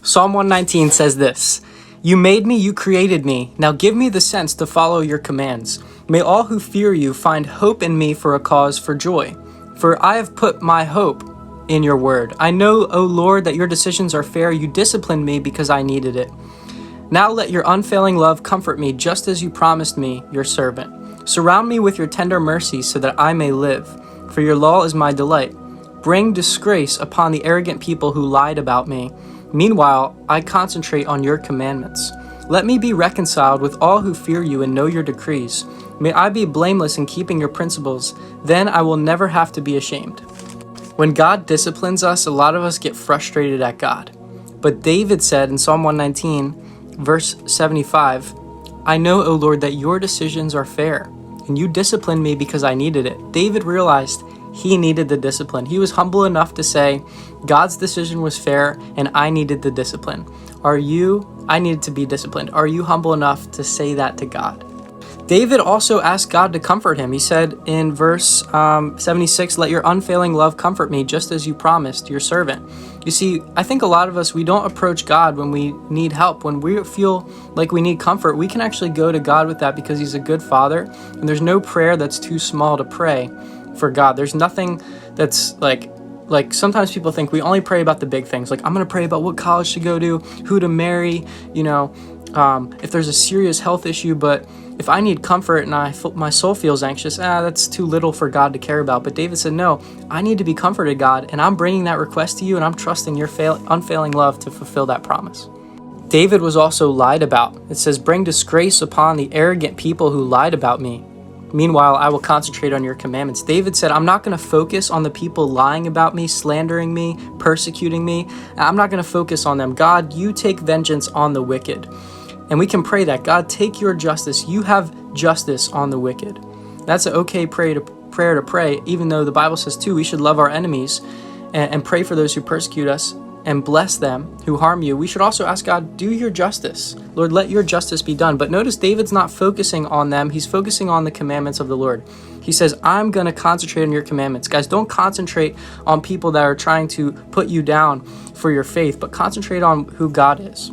Psalm 119 says this, "You made me, you created me. Now give me the sense to follow your commands. May all who fear you find hope in me for a cause for joy. For I have put my hope in your word. I know, O Lord, that your decisions are fair. You disciplined me because I needed it. Now let your unfailing love comfort me, just as you promised me, your servant. Surround me with your tender mercy so that I may live. For your law is my delight. Bring disgrace upon the arrogant people who lied about me. Meanwhile, I concentrate on your commandments. Let me be reconciled with all who fear you and know your decrees. May I be blameless in keeping your principles. Then I will never have to be ashamed." When God disciplines us, a lot of us get frustrated at God. But David said in Psalm 119, verse 75, "I know, O Lord, that your decisions are fair, and you disciplined me because I needed it." David realized he needed the discipline. He was humble enough to say, God's decision was fair, and I needed the discipline. I needed to be disciplined. Are you humble enough to say that to God? David also asked God to comfort him. He said in verse 76, "Let your unfailing love comfort me, just as you promised, your servant." You see, I think a lot of us, we don't approach God when we need help. When we feel like we need comfort, we can actually go to God with that because he's a good father. And there's no prayer that's too small to pray for God. There's nothing that's like sometimes people think we only pray about the big things. Like, I'm going to pray about what college to go to, who to marry, if there's a serious health issue. But if I need comfort and my soul feels anxious, that's too little for God to care about. But David said, no, I need to be comforted, God, and I'm bringing that request to you, and I'm trusting your unfailing love to fulfill that promise. David was also lied about. It says, "Bring disgrace upon the arrogant people who lied about me. Meanwhile, I will concentrate on your commandments." David said, I'm not going to focus on the people lying about me, slandering me, persecuting me. I'm not going to focus on them. God, you take vengeance on the wicked. And we can pray that, God, take your justice. You have justice on the wicked. That's an okay prayer to pray, even though the Bible says, too, we should love our enemies and pray for those who persecute us and bless them who harm you. We should also ask God, do your justice. Lord, let your justice be done. But notice David's not focusing on them. He's focusing on the commandments of the Lord. He says, I'm going to concentrate on your commandments. Guys, don't concentrate on people that are trying to put you down for your faith, but concentrate on who God is.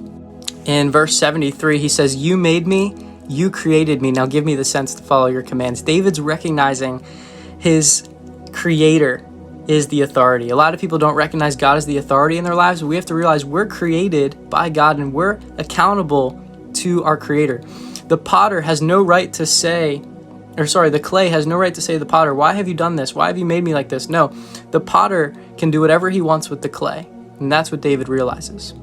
In verse 73, he says, "You made me, you created me. Now give me the sense to follow your commands." David's recognizing his creator is the authority. A lot of people don't recognize God as the authority in their lives, but we have to realize we're created by God and we're accountable to our creator. The potter has no right to say, the clay has no right to say to the potter, "Why have you done this? Why have you made me like this?" No, the potter can do whatever he wants with the clay. And that's what David realizes.